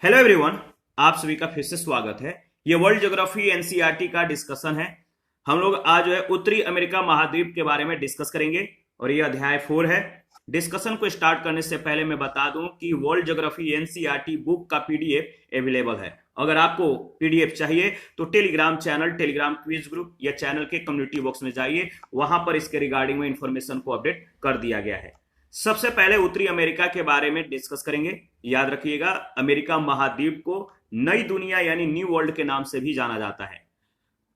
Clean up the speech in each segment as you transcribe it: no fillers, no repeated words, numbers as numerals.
Hello everyone, आप सभी का फिर से स्वागत है। ये वर्ल्ड ज्योग्राफी एनसीईआरटी का डिस्कशन है। हम लोग आज जो है उत्तरी अमेरिका महाद्वीप के बारे में डिस्कस करेंगे और ये अध्याय 4 है। डिस्कशन को स्टार्ट करने से पहले मैं बता दूं कि वर्ल्ड ज्योग्राफी एनसीईआरटी बुक का पीडीएफ अवेलेबल है। अगर आपको पीडीएफ चाहिए तो Telegram channel, Telegram quiz group या चैनल के कम्युनिटी बॉक्स में जाइए, वहां पर इसके रिगार्डिंग में इंफॉर्मेशन को अपडेट कर दिया गया है। सबसे पहले उत्तरी अमेरिका के बारे में डिस्कस करेंगे। याद रखिएगा, अमेरिका महाद्वीप को नई दुनिया यानी न्यू वर्ल्ड के नाम से भी जाना जाता है।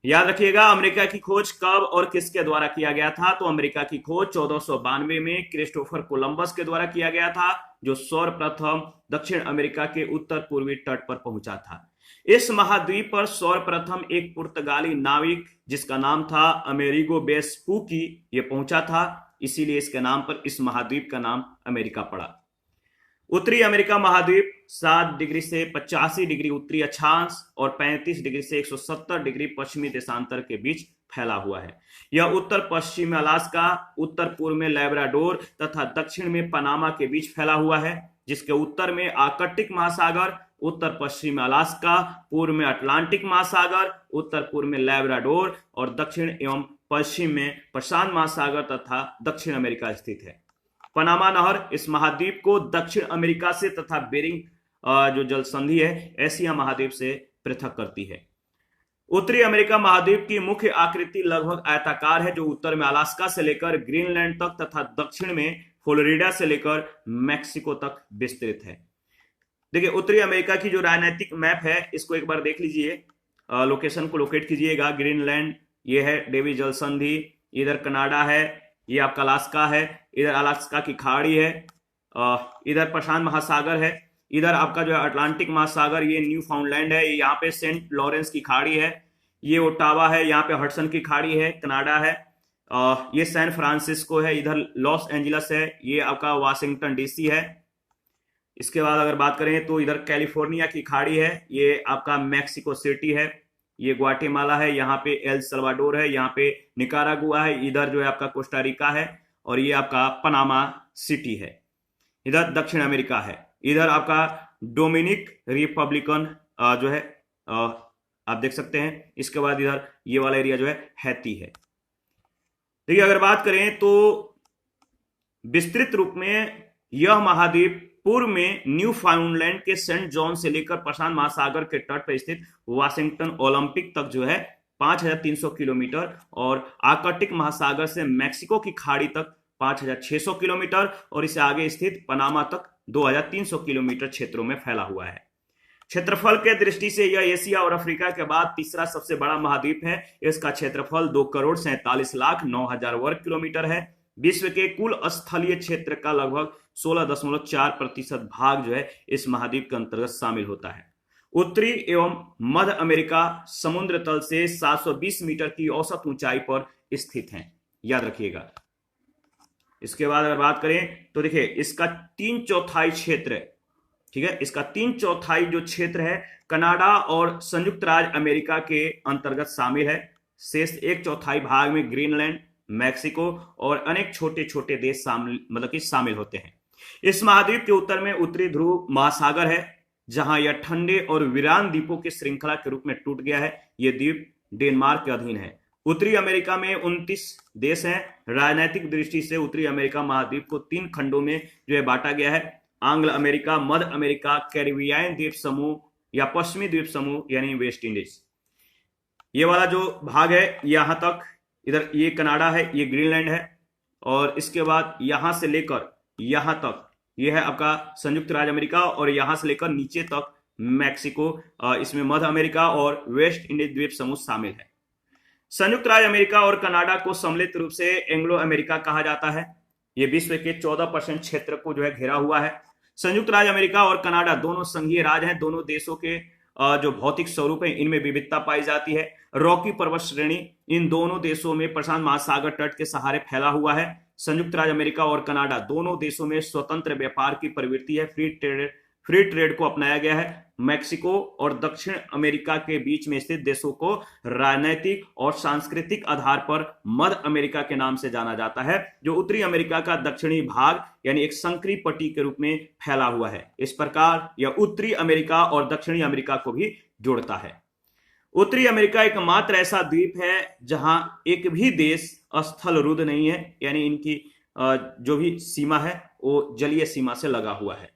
याद रखिएगा, अमेरिका की खोज कब और किसके द्वारा किया गया था? तो अमेरिका की खोज 1492 में क्रिस्टोफर कोलंबस के द्वारा किया गया था, जो सर्वप्रथम दक्षिण अमेरिका के उत्तर पूर्वी तट पर पहुंचा था। इस महाद्वीप पर सर्वप्रथम एक पुर्तगाली नाविक जिसका नाम था अमेरिगो वेस्पुकी ये पहुंचा था, इसीलिए इसके नाम पर इस महाद्वीप का नाम अमेरिका पड़ा। उत्तरी अमेरिका महाद्वीप 7 डिग्री से 85 डिग्री उत्तरी अक्षांश और 35 डिग्री से 170 डिग्री पश्चिमी देशांतर के बीच फैला हुआ है। यह उत्तर पश्चिम में अलास्का, उत्तर पूर्व में लैब्राडोर तथा दक्षिण में पनामा के बीच फैला हुआ है, जिसके उत्तर में आर्कटिक महासागर, उत्तर पश्चिम में अलास्का, पूर्व में अटलांटिक महासागर, उत्तर पूर्व में लैब्राडोर और दक्षिण एवं पश्चिम में प्रशांत महासागर तथा दक्षिण अमेरिका स्थित है। पनामा नहर इस महाद्वीप को दक्षिण अमेरिका से तथा बेरिंग जो जल संधि है एशिया महाद्वीप से पृथक करती है। उत्तरी अमेरिका महाद्वीप की मुख्य आकृति लगभग आयताकार है, जो उत्तर में अलास्का से लेकर ग्रीनलैंड तक तथा दक्षिण में फ्लोरिडा से लेकर मैक्सिको तक विस्तृत है। देखिए, उत्तरी अमेरिका की जो राजनीतिक मैप है इसको एक बार देख लीजिए, लोकेशन को लोकेट कीजिएगा। ग्रीनलैंड ये है, डेवी जल संधि, इधर कनाडा है, ये आपका अलास्का है, इधर अलास्का की खाड़ी है, इधर प्रशांत महासागर है, इधर आपका जो है अटलांटिक महासागर, ये न्यू फाउंडलैंड है, यहाँ पे सेंट लॉरेंस की खाड़ी है, ये ओटावा है, यहाँ पे हडसन की खाड़ी है, कनाडा है, ये सैन फ्रांसिस्को है, इधर लॉस एंजलस है, ये आपका वाशिंगटन डीसी है। इसके बाद अगर बात करें तो इधर कैलिफोर्निया की खाड़ी है, ये आपका मैक्सिको सिटी है, ये ग्वाटेमाला है, यहाँ पे एल सल्वाडोर है, यहाँ पे निकारागुआ है, इधर जो है आपका कोस्टा रिका है और ये आपका पनामा सिटी है। इधर दक्षिण अमेरिका है, इधर आपका डोमिनिक रिपब्लिकन जो है आप देख सकते हैं। इसके बाद इधर ये वाला एरिया जो है हैती है। देखिए, अगर बात करें तो विस्तृत रूप में यह महाद्वीप पूर्व में न्यू फाउंडलैंड के सेंट जॉन से लेकर प्रशांत महासागर के तट पर स्थित वाशिंगटन ओलंपिक तक जो है 5300 किलोमीटर और आर्कटिक महासागर से मैक्सिको की खाड़ी तक 5600 किलोमीटर और इससे आगे स्थित पनामा तक 2300 किलोमीटर क्षेत्रों में फैला हुआ है। क्षेत्रफल के दृष्टि से यह एशिया और अफ्रीका के बाद तीसरा सबसे बड़ा महाद्वीप है। इसका क्षेत्रफल 2,47,09,000 वर्ग किलोमीटर है। विश्व के कुल स्थलीय क्षेत्र का लगभग 16.4% भाग जो है इस महाद्वीप के अंतर्गत शामिल होता है। उत्तरी एवं मध्य अमेरिका समुद्र तल से 720 मीटर की औसत ऊंचाई पर स्थित हैं, याद रखिएगा। इसके बाद अगर बात करें तो देखिए, इसका 3/4 क्षेत्र, ठीक है, इसका 3/4 जो क्षेत्र है कनाडा और संयुक्त राज्य अमेरिका के अंतर्गत शामिल है। शेष 1/4 भाग में ग्रीनलैंड, मैक्सिको और अनेक छोटे छोटे देश शामिल होते हैं। इस महाद्वीप के उत्तर में उत्तरी ध्रुव महासागर है, जहां यह ठंडे और वीरान द्वीपों की श्रृंखला के रूप में टूट गया है। यह द्वीप डेनमार्क के अधीन है। उत्तरी अमेरिका में 29 देश हैं। राजनीतिक दृष्टि से उत्तरी अमेरिका महाद्वीप को 3 खंडों में जो है बांटा गया है: आंग्ल अमेरिका, मध्य अमेरिका, कैरिबियाई द्वीप समूह या पश्चिमी द्वीप समूह यानी वेस्ट इंडीज। ये वाला जो भाग है यहां तक, इधर ये कनाडा है, ये ग्रीनलैंड है और इसके बाद यहां से लेकर यहां तक ये है आपका संयुक्त राज्य अमेरिका और यहां से लेकर नीचे तक मैक्सिको, इसमें मध्य अमेरिका और वेस्ट इंडीज द्वीप समूह शामिल है। संयुक्त राज्य अमेरिका और कनाडा को सम्मिलित रूप से एंग्लो अमेरिका कहा जाता है। ये विश्व के 14% क्षेत्र को जो है घेरा हुआ है। संयुक्त राज्य अमेरिका और कनाडा दोनों संघीय राज्य हैं। दोनों देशों के जो भौतिक स्वरूप है इनमें विविधता पाई जाती है। रॉकी पर्वत श्रेणी इन दोनों देशों में प्रशांत महासागर तट के सहारे फैला हुआ है। संयुक्त राज्य अमेरिका और कनाडा दोनों देशों में स्वतंत्र व्यापार की प्रवृत्ति है, फ्री ट्रेड को अपनाया गया है। मैक्सिको और दक्षिण अमेरिका के बीच में स्थित देशों को राजनीतिक और सांस्कृतिक आधार पर मध्य अमेरिका के नाम से जाना जाता है, जो उत्तरी अमेरिका का दक्षिणी भाग यानी एक संकरी पट्टी के रूप में फैला हुआ है। इस प्रकार यह उत्तरी अमेरिका और दक्षिणी अमेरिका को भी जोड़ता है। उत्तरी अमेरिका एकमात्र ऐसा द्वीप है जहां एक भी देश स्थल रुद्ध नहीं है, यानी इनकी जो भी सीमा है वो जलीय सीमा से लगा हुआ है।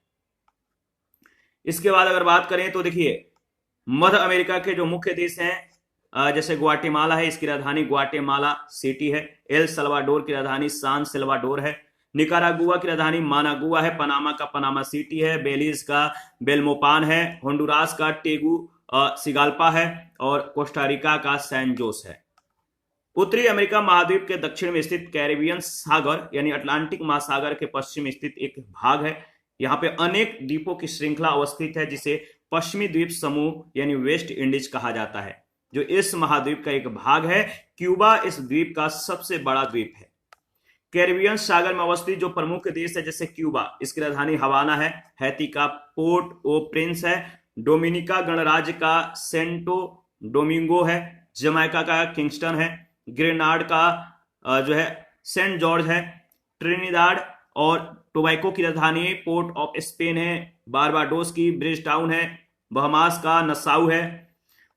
इसके बाद अगर बात करें तो देखिए मध्य अमेरिका के जो मुख्य देश हैं, जैसे ग्वाटेमाला है, इसकी राजधानी ग्वाटेमाला सिटी है। एल सल्वाडोर की राजधानी सान सेल्वाडोर है। निकारागुआ की राजधानी मानागुआ है। पनामा का पनामा सिटी है। बेलीज का बेलमोपान है। होंडुरास का टेगु सिगाल्पा है और कोस्टारिका का सैन जोस है। उत्तरी अमेरिका महाद्वीप के दक्षिण में स्थित कैरिबियन सागर यानी अटलांटिक महासागर के पश्चिम स्थित एक भाग है। यहाँ पे अनेक द्वीपों की श्रृंखला अवस्थित है जिसे पश्चिमी द्वीप समूह यानी वेस्ट इंडीज कहा जाता है, जो इस महाद्वीप का एक भाग है। क्यूबा इस द्वीप का सबसे बड़ा द्वीप है। कैरिबियन सागर में अवस्थित जो प्रमुख देश है जैसे क्यूबा, इसकी राजधानी हवाना है। हैती का पोर्ट ओ प्रिंस है। डोमिनिका गणराज्य का सेंटो डोमिंगो है। जमैका का किंगस्टन है। ग्रेनाड का जो है सेंट जॉर्ज है। ट्रिनिदाड और टोबैको की राजधानी पोर्ट ऑफ स्पेन है। बारबाडोस की ब्रिज टाउन है। बहमास का नसाउ है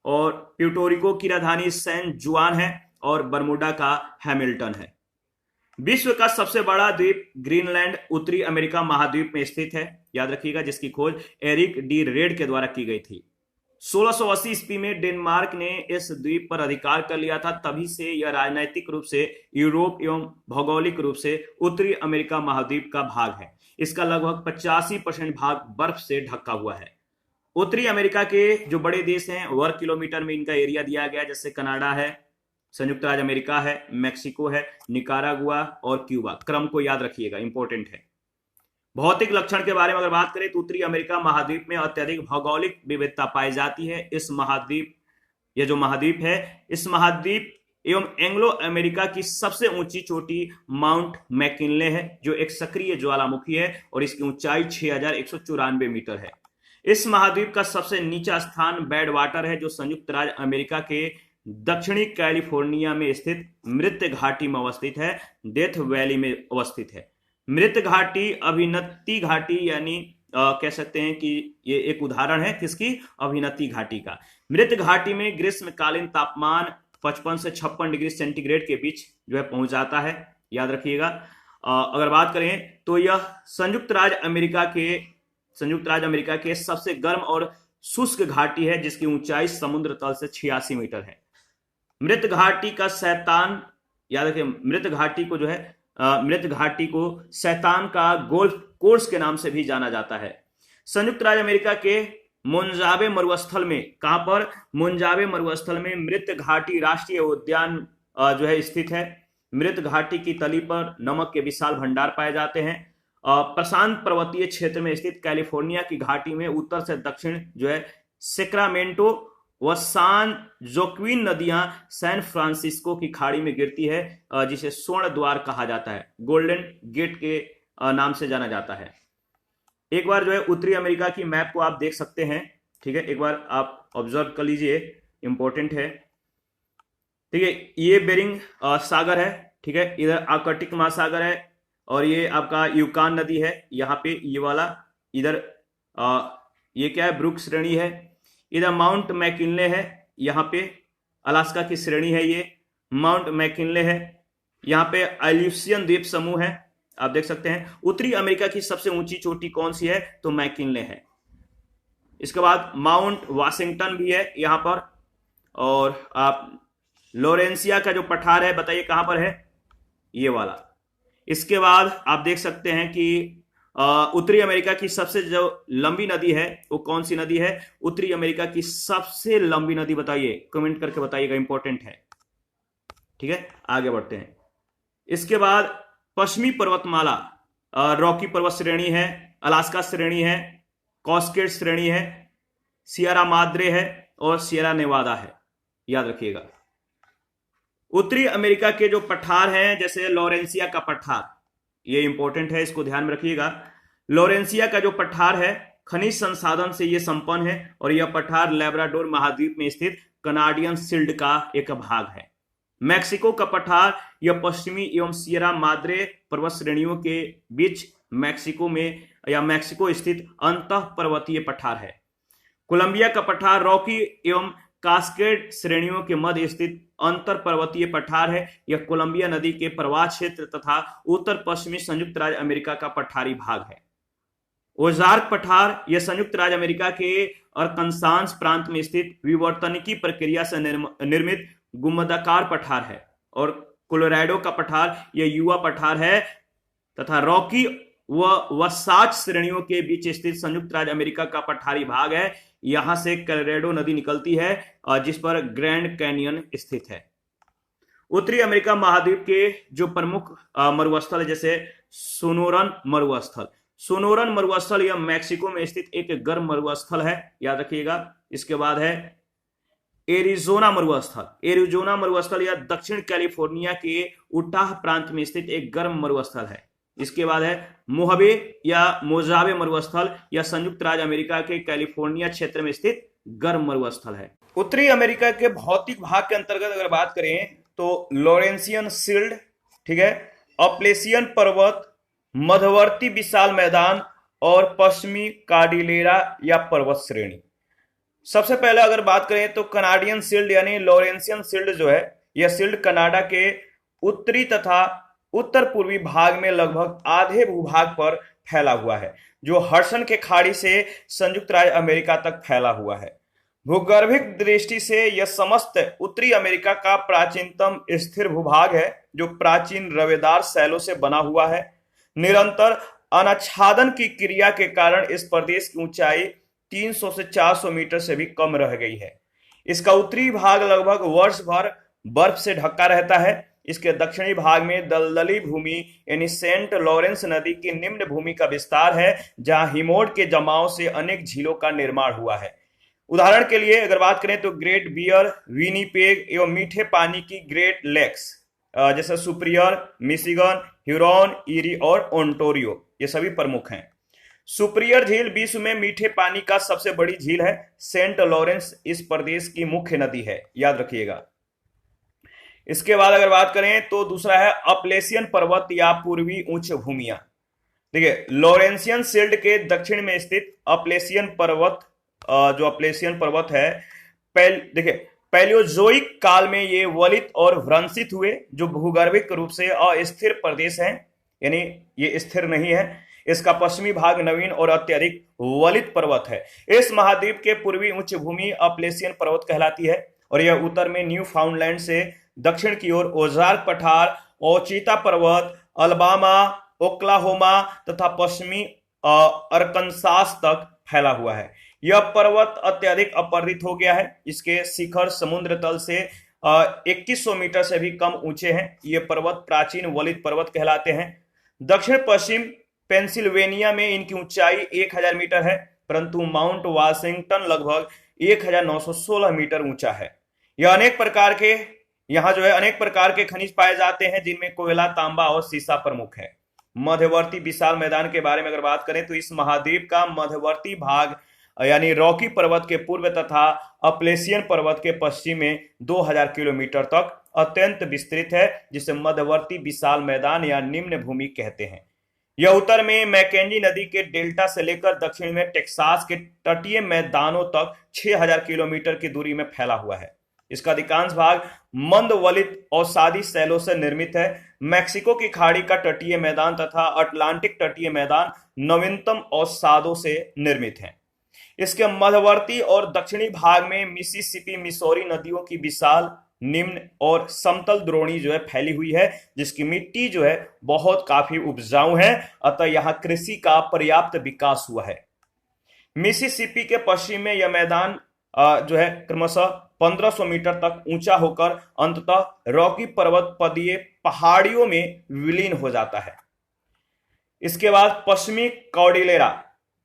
और प्यूर्टोरिको की राजधानी सैन जुआन है और बरमुडा का हैमिल्टन है। विश्व का सबसे बड़ा द्वीप ग्रीनलैंड उत्तरी अमेरिका महाद्वीप में स्थित है, याद रखिएगा, जिसकी खोज एरिक डी रेड के द्वारा की गई थी। 1680 ईस्वी में डेनमार्क ने इस द्वीप पर अधिकार कर लिया था। तभी से यह राजनीतिक रूप से यूरोप एवं भौगोलिक रूप से उत्तरी अमेरिका महाद्वीप का भाग है। इसका लगभग 85% भाग बर्फ से ढका हुआ है। उत्तरी अमेरिका के जो बड़े देश हैं वर्ग किलोमीटर में इनका एरिया दिया गया, जैसे कनाडा है, संयुक्त राज्य अमेरिका है, मैक्सिको है, निकारागुआ और क्यूबा। क्रम को याद रखिएगा, इंपॉर्टेंट है। भौतिक लक्षण के बारे में अगर बात करें तो उत्तरी अमेरिका महाद्वीप में अत्यधिक भौगोलिक विविधता पाई जाती है। इस महाद्वीप, यह जो महाद्वीप है, इस महाद्वीप एवं एंग्लो अमेरिका की सबसे ऊंची चोटी माउंट मैकिनले है, जो एक सक्रिय ज्वालामुखी है और इसकी ऊंचाई 6194 मीटर है। इस महाद्वीप का सबसे नीचा स्थान बैड वाटर है, जो संयुक्त राज्य अमेरिका के दक्षिणी कैलिफोर्निया में स्थित मृत घाटी में अवस्थित है, डेथ वैली में अवस्थित है। मृत घाटी अभिनति घाटी यानी कह सकते हैं कि ये एक उदाहरण है किसकी, अभिनति घाटी का। मृत घाटी में ग्रीष्मकालीन तापमान 55 से 56 डिग्री सेंटीग्रेड के बीच जो है पहुंच जाता है, याद रखिएगा। अगर बात करें तो यह संयुक्त राज्य अमेरिका के सबसे गर्म और शुष्क घाटी है, जिसकी ऊंचाई समुद्र तल से 86 मीटर है। मृत घाटी का शैतान, याद रखिए, मृत घाटी को शैतान का गोल्फ कोर्स के नाम से भी जाना जाता है। संयुक्त राज्य अमेरिका के मोंजावे मरुस्थल में, कहां पर, मोंजावे मरुस्थल में मृत घाटी राष्ट्रीय उद्यान जो है स्थित है। मृत घाटी की तली पर नमक के विशाल भंडार पाए जाते हैं। प्रशांत पर्वतीय क्षेत्र में स्थित कैलिफोर्निया की घाटी में उत्तर से दक्षिण जो है सेक्रामेंटो व सान जोक्विन नदियां सैन फ्रांसिस्को की खाड़ी में गिरती है, जिसे स्वर्ण द्वार कहा जाता है, गोल्डन गेट के नाम से जाना जाता है। एक बार जो है उत्तरी अमेरिका की मैप को आप देख सकते हैं, ठीक है, एक बार आप ऑब्जर्व कर लीजिए, इंपॉर्टेंट है, ठीक है। ये बेरिंग सागर है, ठीक है, इधर आर्कटिक महासागर है और ये आपका यूकान नदी है, यहाँ पे ये वाला, इधर ये क्या है, ब्रुक श्रेणी है, इधर माउंट मैकिनले है, यहाँ पे अलास्का की श्रेणी है, ये माउंट मैकिनले है, यहाँ पे एल्यूसियन द्वीप समूह है, आप देख सकते हैं। उत्तरी अमेरिका की सबसे ऊंची चोटी कौन सी है, तो मैकिनले है। इसके बाद माउंट वाशिंगटन भी है यहाँ पर, और आप लोरेंसिया का जो पठार है बताइए कहां पर है, ये वाला। इसके बाद आप देख सकते हैं कि उत्तरी अमेरिका की सबसे जो लंबी नदी है वो कौन सी नदी है, उत्तरी अमेरिका की सबसे लंबी नदी बताइए, कमेंट करके बताइएगा, इंपॉर्टेंट है, ठीक है। आगे बढ़ते हैं। इसके बाद पश्चिमी पर्वतमाला, रॉकी पर्वत श्रेणी है, अलास्का श्रेणी है, कॉस्केड श्रेणी है, सियरा माद्रे है और सियरा नेवादा है, याद रखिएगा। उत्तरी अमेरिका के जो पठार हैं, जैसे लोरेंसिया का पठार, ये इंपॉर्टेंट है, इसको ध्यान में रखिएगा। लोरेंसिया का जो पठार है खनिज संसाधन से यह संपन्न है और यह पठार लेब्राडोर महाद्वीप में स्थित कनाडियन शील्ड का एक भाग है। मैक्सिको का पठार यह पश्चिमी एवं सियरा माद्रे पर्वत श्रेणियों के बीच मैक्सिको में या मैक्सिको स्थित अंतः पर्वतीय पठार है। कोलंबिया का पठार रॉकी एवं कास्केड श्रेणियों के मध्य स्थित अंतर पर्वतीय पठार है। यह कोलंबिया नदी के प्रवाह क्षेत्र तथा उत्तर पश्चिमी संयुक्त राज्य अमेरिका का पठारी भाग है। ओजार्क पठार यह संयुक्त राज्य अमेरिका के अरकानसास प्रांत में स्थित विवर्तनिकी प्रक्रिया से निर्मित गुंबदाकार पठार है। और कोलोराडो का पठार यह युवा पठार है तथा रॉकी व वसाच श्रेणियों के बीच स्थित संयुक्त राज्य अमेरिका का पठारी भाग है। यहां से कोलोराडो नदी निकलती है जिस पर ग्रैंड कैनियन स्थित है। उत्तरी अमेरिका महाद्वीप के जो प्रमुख मरुस्थल है, जैसे सोनोरन मरुस्थल। सोनोरन मरुस्थल यह मैक्सिको में स्थित एक गर्म मरुस्थल है, याद रखिएगा। इसके बाद है एरिजोना मरुस्थल। एरिजोना मरुस्थल यह दक्षिण कैलिफोर्निया के उटाह प्रांत में स्थित एक गर्म मरुस्थल है। इसके बाद है मोहबे या मोजावे मरुस्थल, यह संयुक्त राज्य अमेरिका के कैलिफोर्निया क्षेत्र में स्थित गर्म मरुस्थल है। उत्तरी अमेरिका के भौतिक भाग के अंतर्गत अगर बात करें तो लॉरेंसियन शील्ड, ठीक है, अपलेशियन पर्वत, मध्यवर्ती विशाल मैदान और पश्चिमी कार्डिलेरा या पर्वत श्रेणी। सबसे पहले अगर बात करें तो कनाडियन शील्ड यानी लॉरेंसियन शील्ड जो है, यह शील्ड कनाडा के उत्तरी तथा उत्तर पूर्वी भाग में लगभग आधे भूभाग पर फैला हुआ है, जो हडसन के खाड़ी से संयुक्त राज्य अमेरिका तक फैला हुआ है। भूगर्भिक दृष्टि से यह समस्त उत्तरी अमेरिका का प्राचीनतम स्थिर भूभाग है, जो प्राचीन रवेदार शैलों से बना हुआ है। निरंतर अनाच्छादन की क्रिया के कारण इस प्रदेश की ऊंचाई 300 से 400 मीटर से भी कम रह गई है। इसका उत्तरी भाग लगभग वर्ष भर बर्फ से ढका रहता है। इसके दक्षिणी भाग में दलदली भूमि यानी सेंट लॉरेंस नदी की निम्न भूमि का विस्तार है, जहां हिमोड के जमाव से अनेक झीलों का निर्माण हुआ है। उदाहरण के लिए अगर बात करें तो ग्रेट बियर, विनीपेग एवं मीठे पानी की ग्रेट लेक्स जैसे सुपरियर, मिशिगन, ह्यूरॉन, ईरी और ओंटारियो, ये सभी प्रमुख हैं। सुपरियर झील विश्व में मीठे पानी का सबसे बड़ी झील है। सेंट लॉरेंस इस प्रदेश की मुख्य नदी है, याद रखिएगा। इसके बाद अगर बात करें तो दूसरा है अपलेशियन पर्वत या पूर्वी उच्च भूमियां। देखिए, लॉरेंसियन शील्ड के दक्षिण में स्थित अपलेशियन पर्वत, जो अपलेशियन पर्वत है, देखिए पैलियोजोइक काल में ये वलित और भ्रंशित हुए, जो भूगर्भिक रूप से अस्थिर प्रदेश है, यानी ये स्थिर नहीं है। इसका पश्चिमी भाग नवीन और अत्यधिक वलित पर्वत है। इस महाद्वीप के पूर्वी उच्च भूमि अपलेशियन पर्वत कहलाती है और यह उत्तर में न्यू फाउंडलैंड से दक्षिण की ओर ओजार्क पठार, ओचिता पर्वत, अल्बामा, ओक्लाहोमा तथा पश्चिमी अरकानसास तक फैला हुआ है। यह पर्वत अत्यधिक अपरदित हो गया है। इसके शिखर समुद्र तल से 2100 मीटर से भी कम ऊंचे हैं। ये पर्वत प्राचीन वलित पर्वत कहलाते हैं। दक्षिण पश्चिम पेंसिल्वेनिया में इनकी ऊंचाई 1000 मीटर है, परंतु माउंट वाशिंगटन लगभग 1916 मीटर ऊंचा है। यह अनेक प्रकार के खनिज पाए जाते हैं, जिनमें कोयला, तांबा और सीसा प्रमुख है। मध्यवर्ती विशाल मैदान के बारे में अगर बात करें तो इस महाद्वीप का मध्यवर्ती भाग यानी रॉकी पर्वत के पूर्व तथा अपलेशियन पर्वत के पश्चिम में 2000 किलोमीटर तक अत्यंत विस्तृत है, जिसे मध्यवर्ती विशाल मैदान या निम्न भूमि कहते हैं। यह उत्तर में मैकेंजी नदी के डेल्टा से लेकर दक्षिण में टेक्सास के तटीय मैदानों तक 6000 किलोमीटर की दूरी में फैला हुआ है। इसका अधिकांश भाग मंद वलित और सादी शैलों से निर्मित है। मैक्सिको की खाड़ी का तटीय मैदान तथा अटलांटिक तटीय मैदान नवीनतम अवसादों से निर्मित हैं। इसके मध्यवर्ती और दक्षिणी भाग में मिसिसिपी, मिसौरी नदियों की विशाल, निम्न और समतल द्रोणी जो है फैली हुई है, जिसकी मिट्टी जो है बहुत काफी उपजाऊ है, अतः यहाँ कृषि का पर्याप्त विकास हुआ है। मिसिसिपी के पश्चिम में यह मैदान जो है क्रमशः 1500 मीटर तक ऊंचा होकर अंततः रॉकी पर्वत पदीय पहाड़ियों में विलीन हो जाता है। इसके बाद पश्चिमी कॉर्डिलेरा,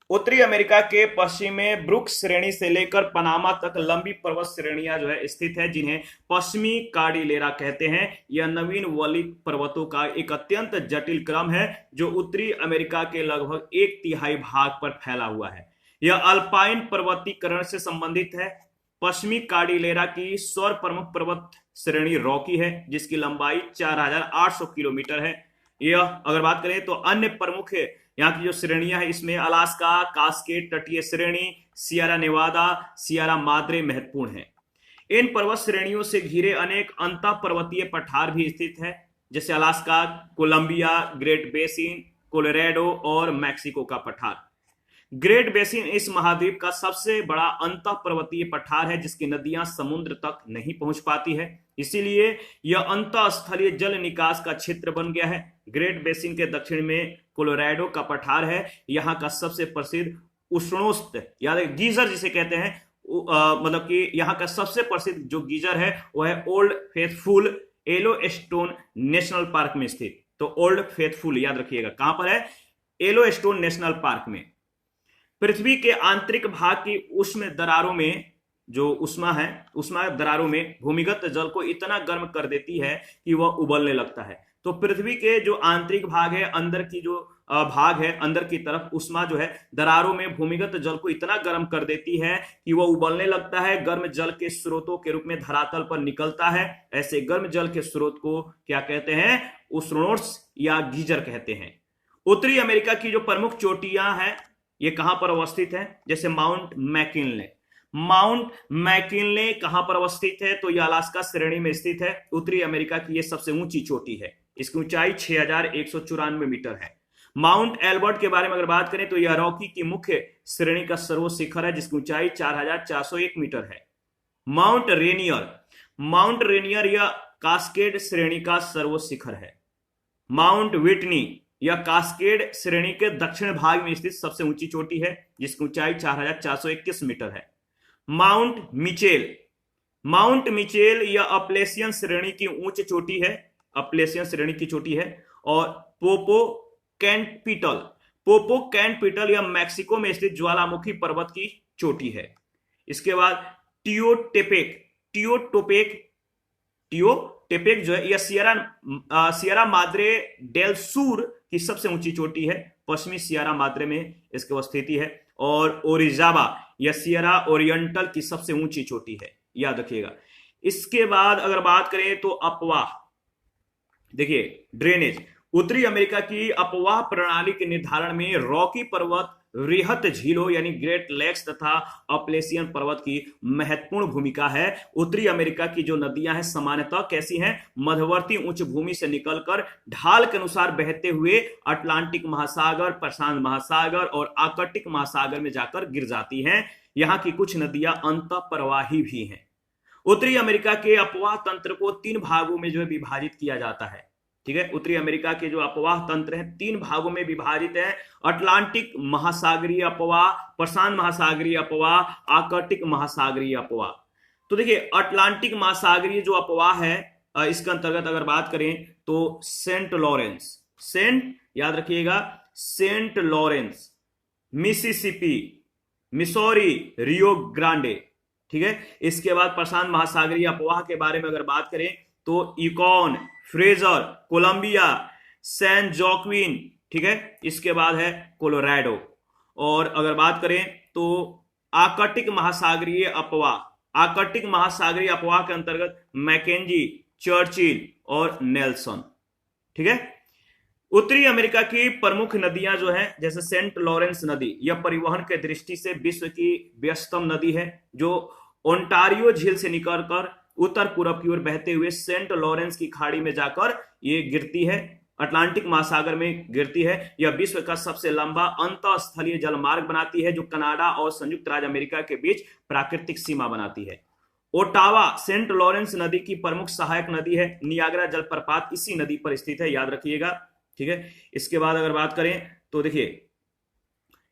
उत्तरी अमेरिका के पश्चिम में ब्रुक्स श्रेणी से लेकर पनामा तक लंबी पर्वत श्रेणियां जो है स्थित है, जिन्हें पश्चिमी कॉर्डिलेरा कहते हैं। यह नवीन वलित पर्वतों का एक अत्यंत जटिल क्रम है, जो उत्तरी अमेरिका के लगभग 1/3 भाग पर फैला हुआ है। यह अल्पाइन पर्वतीकरण से संबंधित है। पश्चिमी कार्डिलेरा की सौर प्रमुख पर्वत श्रेणी रॉकी है, जिसकी लंबाई 4800 किलोमीटर है। यह अगर बात करें तो अन्य प्रमुख यहाँ की जो श्रेणियां हैं, इसमें अलास्का, कास्केड तटीय श्रेणी, सियरा नेवादा, सियरा माद्रे महत्वपूर्ण है। इन पर्वत श्रेणियों से घिरे अनेक अंतः पर्वतीय पठार भी स्थित है, जैसे Alaska, Columbia, great basin, Colorado और मैक्सिको का पठार। ग्रेट बेसिन इस महाद्वीप का सबसे बड़ा अंतः पर्वतीय पठार है, जिसकी नदियां समुद्र तक नहीं पहुंच पाती है, इसीलिए यह अंतः स्थलीय जल निकास का क्षेत्र बन गया है। ग्रेट बेसिन के दक्षिण में कोलोराडो का पठार है। यहाँ का सबसे प्रसिद्ध उष्णोष्ण याद गीजर जिसे कहते हैं, मतलब कि यहाँ का सबसे प्रसिद्ध जो गीजर है वह है old faithful Yellowstone national park में स्थित। तो ओल्ड फेथफुल याद रखिएगा, कहां पर है? येलोस्टोन नेशनल पार्क में। पृथ्वी के आंतरिक भाग की उष्ण दरारों में जो उष्मा है, उष्मा दरारों में भूमिगत जल को इतना गर्म कर देती है कि वह उबलने लगता है। तो पृथ्वी के जो आंतरिक भाग है, अंदर की जो भाग है, अंदर की तरफ उष्मा जो है दरारों में भूमिगत जल को इतना गर्म कर देती है कि वह उबलने लगता है, गर्म जल के स्रोतों के रूप में धरातल पर निकलता है। ऐसे गर्म जल के स्रोत को क्या कहते हैं? उष्णोष्ण या गीजर कहते हैं। उत्तरी अमेरिका की जो प्रमुख चोटियां हैं, ये कहां पर अवस्थित है? जैसे माउंट मैकिनले। माउंट मैकिनले कहां पर अवस्थित है? तो यह अलास्का श्रेणी में स्थित है। उत्तरी अमेरिका की यह सबसे ऊंची चोटी है, इसकी ऊंचाई 6194 मीटर है। माउंट एल्बर्ट के बारे में अगर बात करें तो यह रॉकी की मुख्य श्रेणी का सर्वोच्च शिखर है, जिसकी ऊंचाई 4401 मीटर है। माउंट रेनियर, माउंट रेनियर यह कास्केड श्रेणी का सर्वोच्च शिखर है। माउंट विटनी यह कास्केड श्रेणी के दक्षिण भाग में स्थित सबसे ऊंची चोटी है, जिसकी ऊंचाई 4421 मीटर है। माउंट मिचेल, माउंट मिचेल यह अपलेशियन श्रेणी की उच्च चोटी है, अपलेशियन श्रेणी की चोटी है। और पोपोकैंटपिटल, पोपोकैंटपिटल यह मैक्सिको में स्थित ज्वालामुखी पर्वत की चोटी है। इसके बाद टियोटेपेक, टियोटेपेक जो है यह सियरा माद्रे डेल सूर की सबसे ऊंची चोटी है, पश्चिमी सियरा माद्रे में इसकी अवस्थिति है। और ओरिजाबा यह सियरा ओरिएंटल की सबसे ऊंची चोटी है, याद रखिएगा। इसके बाद अगर बात करें तो अपवाह, देखिए ड्रेनेज। उत्तरी अमेरिका की अपवाह प्रणाली के निर्धारण में रॉकी पर्वत, वृहत झीलों यानी ग्रेट लेक्स तथा अपलेशियन पर्वत की महत्वपूर्ण भूमिका है। उत्तरी अमेरिका की जो नदियां हैं सामान्यतः कैसी हैं? मध्यवर्ती उच्च भूमि से निकलकर ढाल के अनुसार बहते हुए अटलांटिक महासागर, प्रशांत महासागर और आर्कटिक महासागर में जाकर गिर जाती हैं। यहाँ की कुछ नदियां अंतःप्रवाही भी हैं। उत्तरी अमेरिका के अपवाह तंत्र को 3 भागों में जो है विभाजित किया जाता है, ठीक है। उत्तरी अमेरिका के जो अपवाह तंत्र है 3 भागों में विभाजित है। अटलांटिक महासागरीय अपवाह, प्रशांत महासागरीय अपवाह, आर्कटिक महासागरीय अपवाह। तो देखिए अटलांटिक महासागरीय जो अपवाह है, इसके अंतर्गत अगर बात करें तो सेंट लॉरेंस, सेंट याद रखिएगा, saint Lawrence, Mississippi, Missouri, Rio Grande, ठीक है। इसके बाद प्रशांत महासागरीय अपवाह के बारे में अगर बात करें तो Yukon, Fraser, Columbia, San Joaquin, ठीक है। इसके बाद है कोलोराडो। और अगर बात करें तो आर्कटिक महासागरीय अपवाह, आर्कटिक महासागरीय अपवाह के अंतर्गत मैकेंजी, चर्चिल और नेल्सन, ठीक है। उत्तरी अमेरिका की प्रमुख नदियां जो हैं, जैसे सेंट लॉरेंस नदी, यह परिवहन के दृष्टि से विश्व की व्यस्तम नदी है, जो ओंटारियो झील से निकलकर उत्तर पूर्व की ओर बहते हुए सेंट लॉरेंस की खाड़ी में जाकर ये गिरती है, अटलांटिक महासागर में गिरती है। यह विश्व का सबसे लंबा अंतःस्थलीय जलमार्ग बनाती है, जो कनाडा और संयुक्त राज्य अमेरिका के बीच प्राकृतिक सीमा बनाती है। ओटावा सेंट लॉरेंस नदी की प्रमुख सहायक नदी है। नियाग्रा जलप्रपात इसी नदी पर स्थित है, याद रखिएगा, ठीक है। इसके बाद अगर बात करें तो देखिए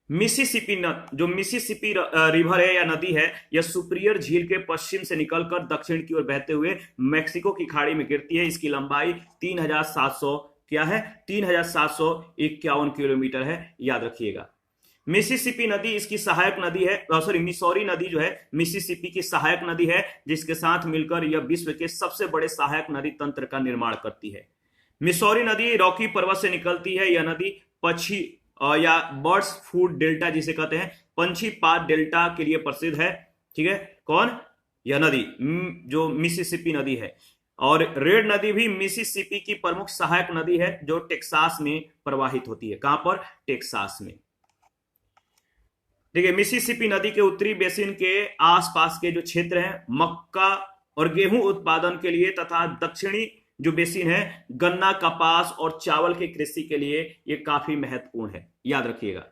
मिसिसिपी जो मिसिसिपी रिवर है या नदी है, यह सुपीरियर झील के पश्चिम से निकलकर दक्षिण की ओर बहते हुए मैक्सिको की खाड़ी में गिरती है। इसकी लंबाई 3700 क्या है? 3751 किलोमीटर है, याद रखिएगा। मिसिसिपी नदी इसकी सहायक नदी है, सॉरी मिसौरी नदी जो है मिसिसिपी की सहायक नदी है, जिसके साथ मिलकर यह विश्व के सबसे बड़े सहायक नदी तंत्र का निर्माण करती है। मिसौरी नदी रॉकी पर्वत से निकलती है। यह नदी पक्षी या बर्ड्स फूड डेल्टा जिसे कहते हैं, पंछीपाद डेल्टा के लिए प्रसिद्ध है। ठीक है, कौन? यह नदी जो मिसिसिपी नदी है। और रेड नदी भी मिसिसिपी की प्रमुख सहायक नदी है जो टेक्सास में प्रवाहित होती है। कहां पर? टेक्सास में। देखिए, मिसिसिपी नदी के उत्तरी बेसिन के आसपास के जो क्षेत्र हैं मक्का और गेहूं उत्पादन के लिए तथा दक्षिणी जो बेसिन है गन्ना, कपास और चावल की कृषि के लिए ये काफी महत्वपूर्ण है, याद रखिएगा।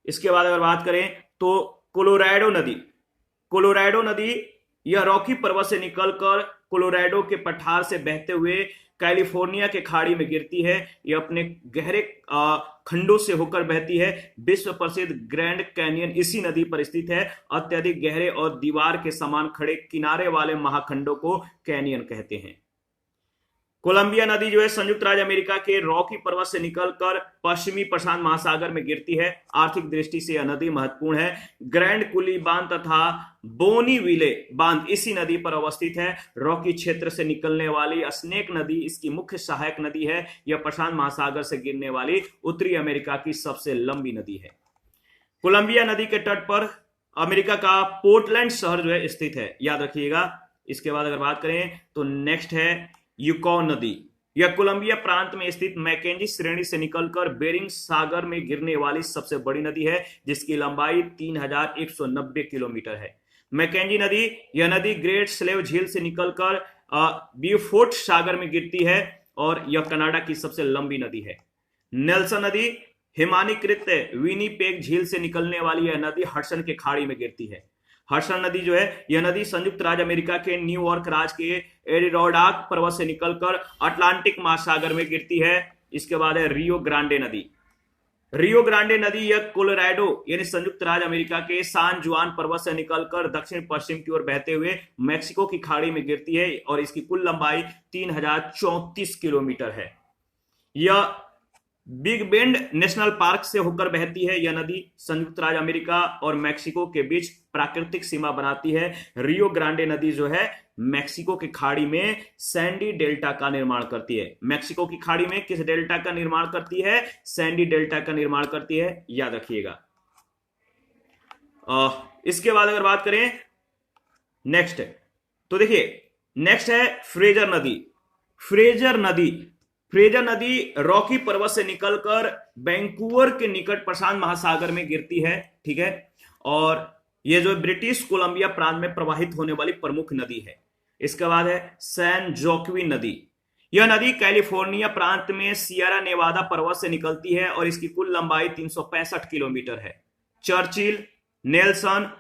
इसके बाद अगर बात करें तो कोलोराडो नदी यह रॉकी पर्वत से निकलकर कोलोराडो के पठार से बहते हुए कैलिफोर्निया के खाड़ी में गिरती है। यह अपने गहरे खंडों से होकर बहती है। विश्व प्रसिद्ध ग्रैंड कैनियन इसी नदी पर स्थित है। अत्यधिक गहरे और दीवार के समान खड़े किनारे वाले महाखंडों को कैनियन कहते हैं। कोलंबिया नदी जो है संयुक्त राज्य अमेरिका के रॉकी पर्वत से निकलकर पश्चिमी प्रशांत महासागर में गिरती है। आर्थिक दृष्टि से यह नदी महत्वपूर्ण है। ग्रैंड कुली बांध तथा बोनीविले बांध इसी नदी पर अवस्थित है। रॉकी क्षेत्र से निकलने वाली स्नेक नदी इसकी मुख्य सहायक नदी है। यह प्रशांत महासागर से गिरने वाली उत्तरी अमेरिका की सबसे लंबी नदी है। कोलंबिया नदी के तट पर अमेरिका का पोर्टलैंड शहर जो है स्थित है, याद रखिएगा। इसके बाद अगर बात करें तो नेक्स्ट है यूकॉन नदी। यह कोलंबिया प्रांत में स्थित मैकेंजी श्रेणी से निकलकर बेरिंग सागर में गिरने वाली सबसे बड़ी नदी है जिसकी लंबाई 3190 किलोमीटर है। मैकेंजी नदी, यह नदी ग्रेट स्लेव झील से निकलकर ब्यूफोर्ट सागर में गिरती है और यह कनाडा की सबसे लंबी नदी है। नेल्सन नदी हिमानीकृत विनीपेग झील से निकलने वाली यह नदी हडसन के खाड़ी में गिरती है। हडसन नदी जो है यह नदी संयुक्त राज्य अमेरिका के न्यूयॉर्क राज्य के एडिरोडाक पर्वत से निकलकर अटलांटिक महासागर में गिरती है। इसके बाद है रियो ग्रांडे नदी यह कोलोराडो यानी संयुक्त राज्य अमेरिका के सान जुआन पर्वत से निकलकर दक्षिण पश्चिम की ओर बहते हुए मैक्सिको की खाड़ी में गिरती है और इसकी कुल लंबाई 3034 किलोमीटर है। यह बिग बेंड नेशनल पार्क से होकर बहती है। यह नदी संयुक्त राज्य अमेरिका और मैक्सिको के बीच प्राकृतिक सीमा बनाती है। रियो ग्रांडे नदी जो है मैक्सिको की खाड़ी में सैंडी डेल्टा का निर्माण करती है। मैक्सिको की खाड़ी में किस डेल्टा का निर्माण करती है? सैंडी डेल्टा का निर्माण करती है, याद रखिएगा। इसके बाद अगर बात करें नेक्स्ट, तो देखिए नेक्स्ट है फ्रेजर नदी रॉकी पर्वत से निकलकर वैंकूवर के निकट प्रशांत महासागर में गिरती है। ठीक है, और यह जो ब्रिटिश कोलंबिया प्रांत में प्रवाहित होने वाली प्रमुख नदी है। इसके बाद है सैन जोक्विन नदी। यह नदी कैलिफोर्निया प्रांत में सियरा नेवादा पर्वत से निकलती है और इसकी कुल लंबाई 365 किलोमीटर है। चर्चिल, नेल्सन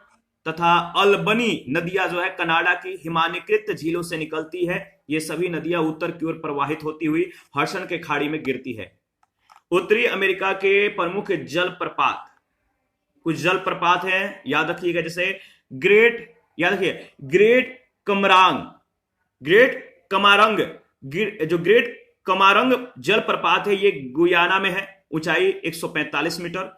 तथा अल्बनी नदियां जो है कनाडा की हिमानीकृत झीलों से निकलती है। ये सभी नदियां उत्तर की ओर प्रवाहित होती हुई हडसन के खाड़ी में गिरती है। उत्तरी अमेरिका के प्रमुख जलप्रपात, कुछ जलप्रपात हैं, याद रखिएगा, जैसे ग्रेट कमारंग जलप्रपात है, ये गुयाना में है, ऊंचाई 145 मीटर।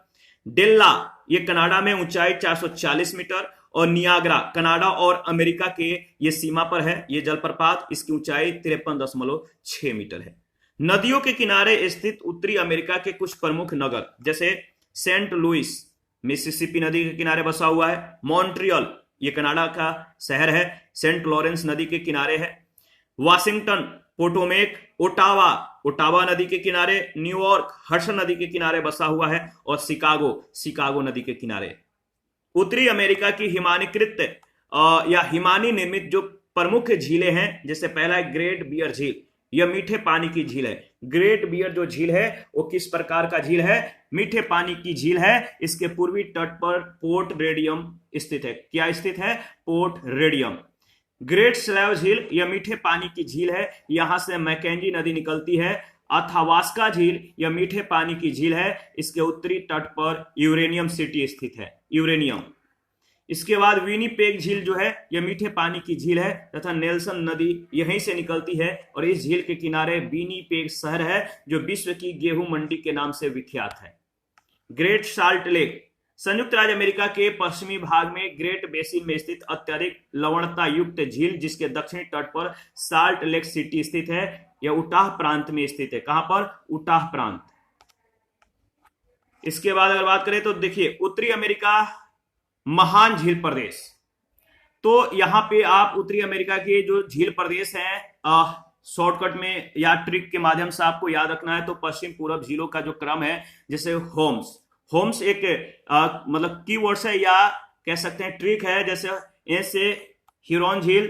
डेल्ला ये कनाडा में, ऊंचाई 440 मीटर। और नियाग्रा कनाडा और अमेरिका के ये सीमा पर है ये जलप्रपात, इसकी ऊंचाई 53.6 मीटर है। नदियों के किनारे स्थित उत्तरी अमेरिका के कुछ प्रमुख नगर जैसे सेंट लुइस मिसिसिपी नदी के किनारे बसा हुआ है। मॉन्ट्रियल ये कनाडा का शहर है, सेंट लॉरेंस नदी के किनारे है। वाशिंगटन, पोटोमेक, ओटावा नदी के किनारे। न्यूयॉर्क हडसन नदी के किनारे बसा हुआ है। और शिकागो नदी के किनारे। उत्तरी अमेरिका की हिमानीकृत या हिमानी निर्मित जो प्रमुख झीलें हैं, जैसे पहला है ग्रेट बियर झील, यह मीठे पानी की झील है। ग्रेट बियर जो झील है वो किस प्रकार का झील है? मीठे पानी की झील है। इसके पूर्वी तट पर पोर्ट रेडियम स्थित है। क्या स्थित है? Port radium. ग्रेट स्लेव झील यह मीठे पानी की झील है, यहां से मैकेंजी नदी निकलती है। अथावास्का झील यह मीठे पानी की झील है, इसके उत्तरी तट पर यूरेनियम सिटी स्थित है, यूरेनियम। इसके बाद विनीपेग झील जो है यह मीठे पानी की झील है तथा नेल्सन नदी यहीं से निकलती है और इस झील के किनारे विनीपेग शहर है जो विश्व की गेहूं मंडी के नाम से विख्यात है। ग्रेट साल्ट लेक संयुक्त राज्य अमेरिका के पश्चिमी भाग में ग्रेट बेसिन में स्थित अत्यधिक लवणता युक्त झील जिसके दक्षिणी तट पर साल्ट लेक सिटी स्थित है। यह उटाह प्रांत में स्थित है। कहां पर? उटाह प्रांत। इसके बाद अगर बात करें तो देखिए उत्तरी अमेरिका महान झील प्रदेश। तो यहां पे आप उत्तरी अमेरिका के जो झील प्रदेश हैं, शॉर्टकट में या ट्रिक के माध्यम से आपको याद रखना है। तो पश्चिम पूर्व झीलों का जो क्रम है, जैसे होम्स एक मतलब कीवर्ड्स है या कह सकते हैं ट्रिक है। जैसे ए से ह्यूरॉन झील,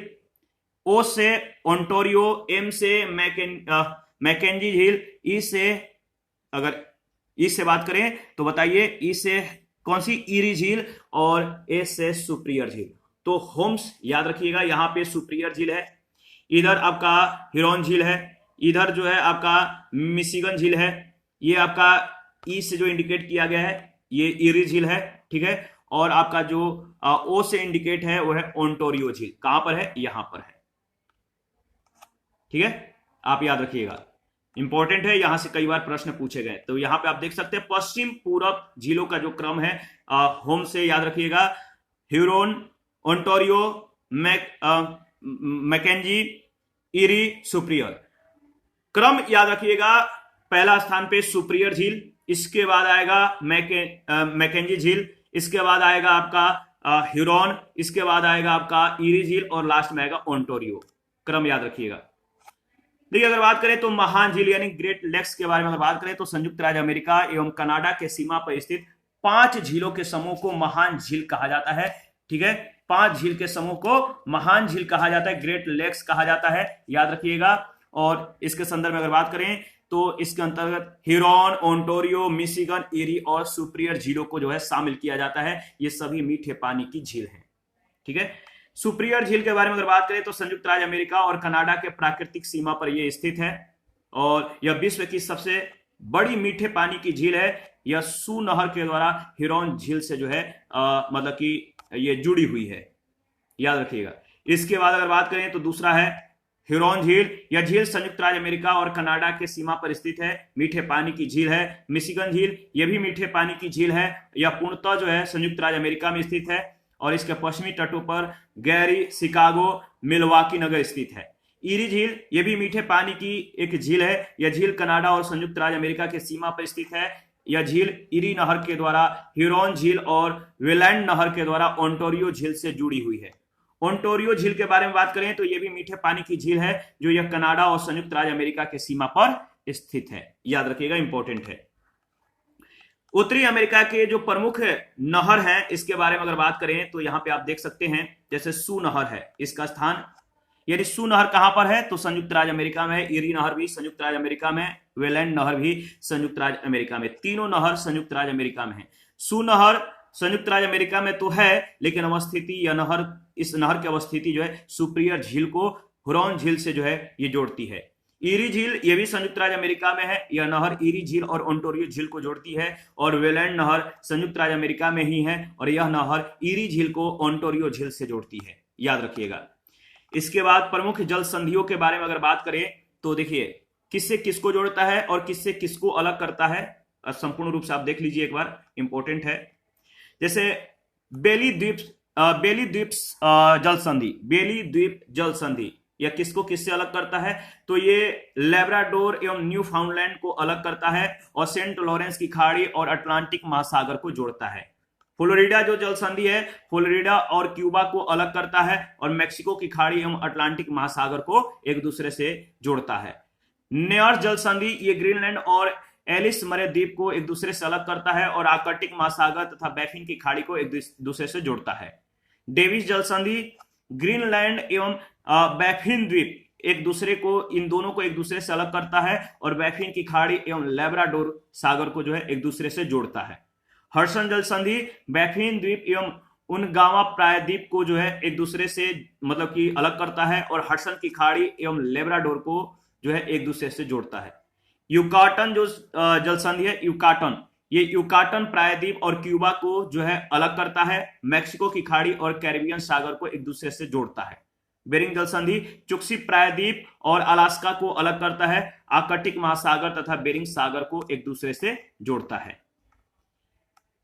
ओ से ओंटारियो, एम से मैकेंजी झील, ई से अगर ई से बात करें तो बताइए ई से कौन सी, ईरी झील, और ए से सुपीरियर झील। तो होम्स याद रखिएगा, यहां पे सुपीरियर झील है, इधर आपका ह्यूरॉन झील है, इधर जो है आपका मिशिगन झील है, ये आपका ई से जो इंडिकेट किया गया है ये ईरी झील है, ठीक है। और आपका जो ओ से इंडिकेट है वो है ओंटारियो झील। कहां पर है? यहां पर है, ठीक है, आप याद रखिएगा, इंपॉर्टेंट है, यहां से कई बार प्रश्न पूछे गए। तो यहां पे आप देख सकते हैं पश्चिम पूरब झीलों का जो क्रम है, होम से याद रखिएगा, Huron, Ontario, Mackenzie, Erie, Superior. क्रम याद रखिएगा, पहला स्थान पे सुपीरियर झील, इसके बाद आएगा मैकेंजी झील, इसके बाद आएगा आपका ह्यूरॉन, इसके बाद आएगा आपका ईरी झील, और लास्ट में आएगा ओंटारियो। क्रम याद रखिएगा। देखिए, अगर बात करें तो महान झील यानी ग्रेट लेक्स के बारे में अगर बात करें तो संयुक्त राज्य अमेरिका एवं कनाडा के सीमा पर स्थित 5 झीलों के समूह को महान झील कहा जाता है, ठीक है। 5 झील के समूह को महान झील कहा जाता है, ग्रेट लेक्स कहा जाता है, याद रखिएगा। और इसके संदर्भ में अगर बात करें तो इसके अंतर्गत ह्यूरॉन, ओंटारियो, मिशिगन, ईरी और सुपीरियर झीलों को जो है शामिल किया जाता है। ये सभी मीठे पानी की झील हैं, ठीक है। सुपीरियर झील के बारे में अगर बात करें तो संयुक्त राज्य अमेरिका और कनाडा के प्राकृतिक सीमा पर यह स्थित है और यह विश्व की सबसे बड़ी मीठे पानी की झील है। यह सू नहर के द्वारा ह्यूरॉन झील से जो है मतलब कि यह जुड़ी हुई है, याद रखिएगा। इसके बाद अगर बात करें तो दूसरा है ह्यूरॉन झील। यह झील संयुक्त राज्य अमेरिका और कनाडा के सीमा पर स्थित है, मीठे पानी की झील है। मिशिगन झील, यह भी मीठे पानी की झील है, यह पूर्णतः जो है संयुक्त राज्य अमेरिका में स्थित है और इसके पश्चिमी तटों पर गैरी, शिकागो, मिलवाकी नगर स्थित है। ईरी झील, यह भी मीठे पानी की एक झील है, यह झील कनाडा और संयुक्त राज्य अमेरिका के सीमा पर स्थित है। यह झील ईरी नहर के द्वारा ह्यूरॉन झील और वेलैंड नहर के द्वारा ओंटारियो झील से जुड़ी हुई है। ओंटारियो झील के बारे में बात करें तो यह भी मीठे पानी की झील है जो यह कनाडा और संयुक्त राज्य अमेरिका के सीमा पर स्थित है, याद रखिएगा, इंपॉर्टेंट है। उत्तरी अमेरिका के जो प्रमुख नहर हैं इसके बारे में अगर बात करें तो यहां पे आप देख सकते हैं, जैसे सू नहर है, इसका स्थान यदि सू नहर कहां पर है तो संयुक्त राज्य अमेरिका में है। ईरी नहर भी संयुक्त राज्य अमेरिका में, वेलैंड नहर भी संयुक्त राज्य अमेरिका में, तीनों नहर संयुक्त राज्य अमेरिका में है। सू नहर संयुक्त राज्य अमेरिका में तो है लेकिन अवस्थिति या नहर, इस नहर की अवस्थिति जो है सुपीरियर झील को ह्यूरॉन झील से जो है ये जोड़ती है। ईरी झील ये भी संयुक्त राज्य अमेरिका में है, यह नहर ईरी झील और ओंटारियो झील को जोड़ती है। और वेलैंड नहर संयुक्त राज्य अमेरिका में ही है और यह नहर ईरी झील को ओंटारियो झील से जोड़ती है, याद रखिएगा। इसके बाद प्रमुख जल संधियों के बारे में अगर बात करें तो देखिए किससे किसको जोड़ता है और किससे किसको अलग करता है, संपूर्ण रूप से आप देख लीजिए एक बार, इंपॉर्टेंट है। जैसे बेली द्वीप जल संधि, बेली द्वीप जल संधि यह किसको किससे अलग करता है तो ये लेब्राडोर एवं न्यू फाउंडलैंड को अलग करता है और सेंट लॉरेंस की खाड़ी और अटलांटिक महासागर को जोड़ता है। फ्लोरिडा जो जल संधि है फ्लोरिडा और क्यूबा को अलग करता है और मेक्सिको की खाड़ी एवं अटलांटिक महासागर को एक दूसरे से जोड़ता है। नेयर्स जल संधि ये ग्रीनलैंड और एलिस मरे द्वीप को एक दूसरे से अलग करता है और आर्कटिक महासागर तथा बैफिन की खाड़ी को एक दूसरे से जोड़ता है। डेविस जल संधि ग्रीनलैंड एवं बैफिन द्वीप एक दूसरे को, इन दोनों को एक दूसरे से अलग करता है और बैफिन की खाड़ी एवं लेब्राडोर सागर को जो है एक दूसरे से जोड़ता है। हडसन जल संधि बैफिन द्वीप एवं उनगावा प्रायद्वीप को जो है एक दूसरे से मतलब कि अलग करता है और हडसन की खाड़ी एवं लेब्राडोर को जो है एक दूसरे से जोड़ता है। युकाटन जो जल संधि है युकाटन, ये युकाटन प्रायद्वीप और क्यूबा को जो है अलग करता है, मैक्सिको की खाड़ी और कैरिबियन सागर को एक दूसरे से जोड़ता है। बेरिंग जल संधि चुक्सी प्रायद्वीप और अलास्का को अलग करता है, आर्कटिक महासागर तथा बेरिंग सागर को एक दूसरे से जोड़ता है।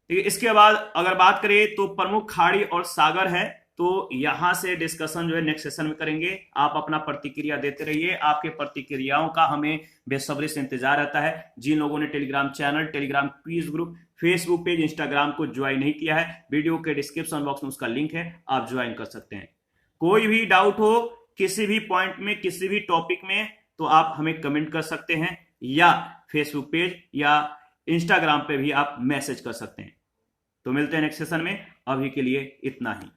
इसके बाद अगर बात करें तो प्रमुख खाड़ी और सागर है तो यहां से डिस्कशन जो है नेक्स्ट सेशन में करेंगे। आप अपना प्रतिक्रिया देते रहिए, आपके प्रतिक्रियाओं का हमें बेसब्री से इंतजार रहता है। जिन लोगों ने Telegram channel, Telegram quiz group, Facebook page, Instagram को ज्वाइन नहीं किया है, वीडियो के डिस्क्रिप्शन बॉक्स में उसका लिंक है, आप ज्वाइन कर सकते हैं। कोई भी डाउट हो किसी भी पॉइंट में, किसी भी टॉपिक में, तो आप हमें कमेंट कर सकते हैं या फेसबुक पेज या इंस्टाग्राम पे भी आप मैसेज कर सकते हैं। तो मिलते हैं नेक्स्ट सेशन में, अभी के लिए इतना ही।